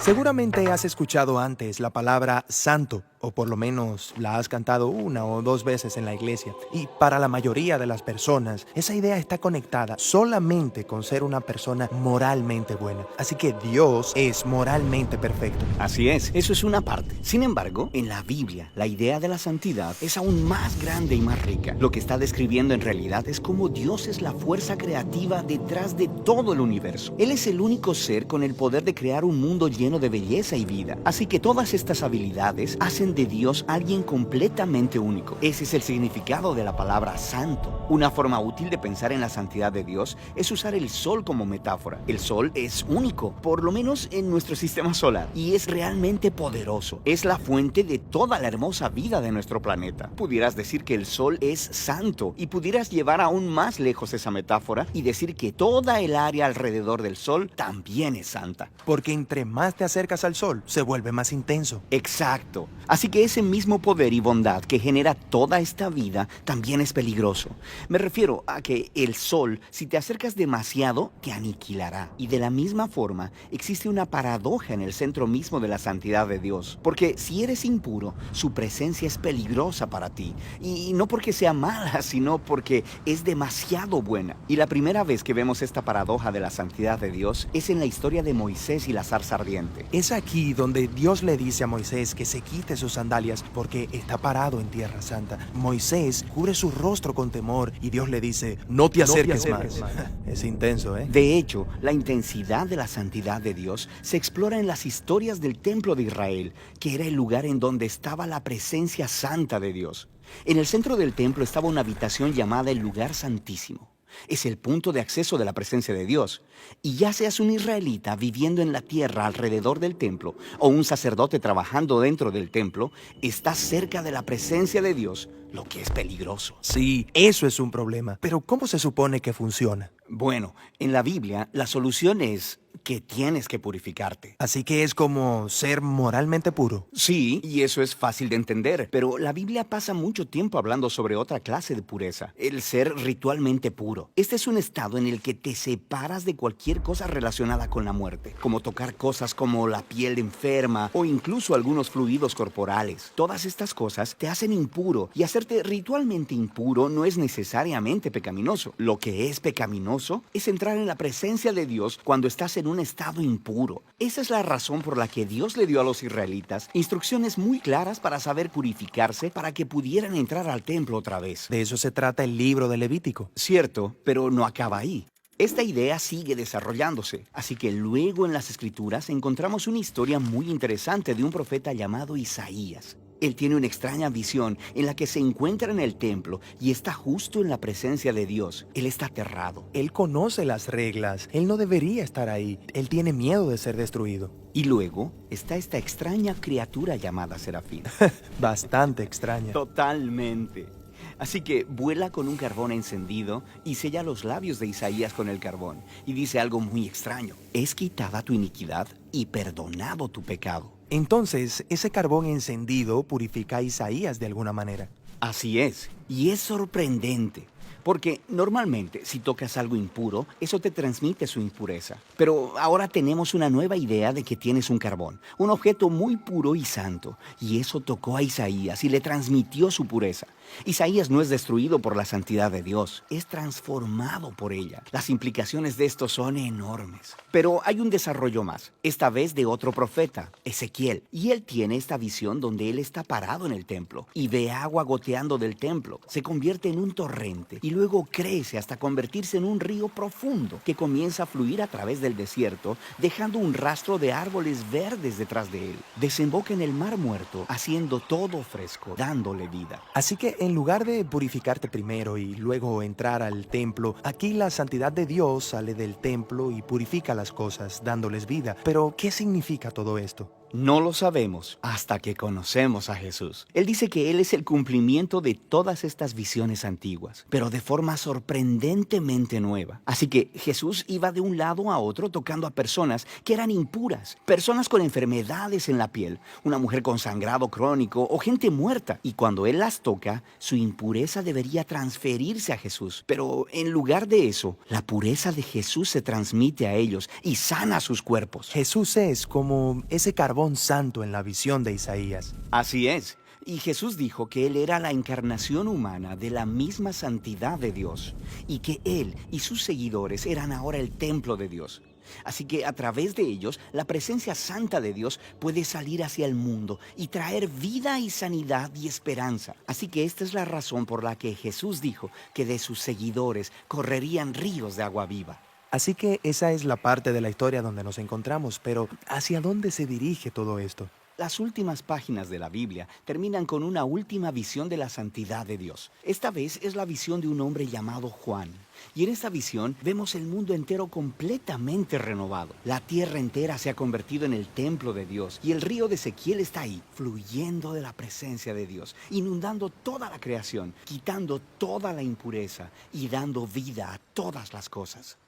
Seguramente has escuchado antes la palabra santo, o por lo menos la has cantado una o dos veces en la iglesia. Y para la mayoría de las personas, esa idea está conectada solamente con ser una persona moralmente buena. Así que Dios es moralmente perfecto. Así es, eso es una parte. Sin embargo, en la Biblia, la idea de la santidad es aún más grande y más rica. Lo que está describiendo en realidad es cómo Dios es la fuerza creativa detrás de todo el universo. Él es el único ser con el poder de crear un mundo lleno de belleza y vida. Así que todas estas habilidades hacen de Dios alguien completamente único. Ese es el significado de la palabra santo. Una forma útil de pensar en la santidad de Dios es usar el sol como metáfora. El sol es único, por lo menos en nuestro sistema solar, y es realmente poderoso. Es la fuente de toda la hermosa vida de nuestro planeta. Pudieras decir que el sol es santo y pudieras llevar aún más lejos esa metáfora y decir que toda el área alrededor del sol también es santa. Porque entre más te acercas al sol, se vuelve más intenso. Exacto. Así que ese mismo poder y bondad que genera toda esta vida también es peligroso. Me refiero a que el sol, si te acercas demasiado, te aniquilará. Y de la misma forma, existe una paradoja en el centro mismo de la santidad de Dios. Porque si eres impuro, su presencia es peligrosa para ti. Y no porque sea mala, sino porque es demasiado buena. Y la primera vez que vemos esta paradoja de la santidad de Dios es en la historia de Moisés y la zarza ardiente. Es aquí donde Dios le dice a Moisés que se quite sus sandalias porque está parado en tierra santa. Moisés cubre su rostro con temor y Dios le dice, no te acerques más. Es intenso, ¿eh? De hecho, la intensidad de la santidad de Dios se explora en las historias del templo de Israel, que era el lugar en donde estaba la presencia santa de Dios. En el centro del templo estaba una habitación llamada el lugar santísimo. Es el punto de acceso de la presencia de Dios. Y ya seas un israelita viviendo en la tierra alrededor del templo o un sacerdote trabajando dentro del templo, estás cerca de la presencia de Dios, lo que es peligroso. Sí, eso es un problema. Pero ¿cómo se supone que funciona? Bueno, en la Biblia la solución es que tienes que purificarte. Así que es como ser moralmente puro. Sí, y eso es fácil de entender, pero la Biblia pasa mucho tiempo hablando sobre otra clase de pureza, el ser ritualmente puro. Este es un estado en el que te separas de cualquier cosa relacionada con la muerte, como tocar cosas como la piel enferma o incluso algunos fluidos corporales. Todas estas cosas te hacen impuro y hacerte ritualmente impuro no es necesariamente pecaminoso. Lo que es pecaminoso es entrar en la presencia de Dios cuando estás en un estado impuro. Esa es la razón por la que Dios le dio a los israelitas instrucciones muy claras para saber purificarse para que pudieran entrar al templo otra vez. De eso se trata el libro de Levítico. Cierto, pero no acaba ahí. Esta idea sigue desarrollándose, así que luego en las Escrituras encontramos una historia muy interesante de un profeta llamado Isaías. Él tiene una extraña visión en la que se encuentra en el templo y está justo en la presencia de Dios. Él está aterrado. Él conoce las reglas. Él no debería estar ahí. Él tiene miedo de ser destruido. Y luego está esta extraña criatura llamada Serafín. Bastante extraña. Totalmente. Así que vuela con un carbón encendido y sella los labios de Isaías con el carbón. Y dice algo muy extraño. Es quitada tu iniquidad y perdonado tu pecado. Entonces, ese carbón encendido purifica a Isaías de alguna manera. Así es. Y es sorprendente. Porque normalmente si tocas algo impuro, eso te transmite su impureza. Pero ahora tenemos una nueva idea de que tienes un carbón, un objeto muy puro y santo. Y eso tocó a Isaías y le transmitió su pureza. Isaías no es destruido por la santidad de Dios, es transformado por ella. Las implicaciones de esto son enormes. Pero hay un desarrollo más, esta vez de otro profeta, Ezequiel. Y él tiene esta visión donde él está parado en el templo y ve agua goteando del templo. Se convierte en un torrente y luego crece hasta convertirse en un río profundo que comienza a fluir a través del desierto, dejando un rastro de árboles verdes detrás de él. Desemboca en el mar muerto, haciendo todo fresco, dándole vida. Así que en lugar de purificarte primero y luego entrar al templo, aquí la santidad de Dios sale del templo y purifica las cosas, dándoles vida. Pero, ¿qué significa todo esto? No lo sabemos hasta que conocemos a Jesús. Él dice que Él es el cumplimiento de todas estas visiones antiguas, pero de forma sorprendentemente nueva. Así que Jesús iba de un lado a otro tocando a personas que eran impuras, personas con enfermedades en la piel, una mujer con sangrado crónico o gente muerta. Y cuando Él las toca, su impureza debería transferirse a Jesús. Pero en lugar de eso, la pureza de Jesús se transmite a ellos y sana sus cuerpos. Jesús es como ese carbón santo en la visión de Isaías. Así es. Y Jesús dijo que Él era la encarnación humana de la misma santidad de Dios y que Él y sus seguidores eran ahora el templo de Dios. Así que a través de ellos, la presencia santa de Dios puede salir hacia el mundo y traer vida y sanidad y esperanza. Así que esta es la razón por la que Jesús dijo que de sus seguidores correrían ríos de agua viva. Así que esa es la parte de la historia donde nos encontramos, pero ¿hacia dónde se dirige todo esto? Las últimas páginas de la Biblia terminan con una última visión de la santidad de Dios. Esta vez es la visión de un hombre llamado Juan. Y en esta visión vemos el mundo entero completamente renovado. La tierra entera se ha convertido en el templo de Dios y el río de Ezequiel está ahí, fluyendo de la presencia de Dios, inundando toda la creación, quitando toda la impureza y dando vida a todas las cosas.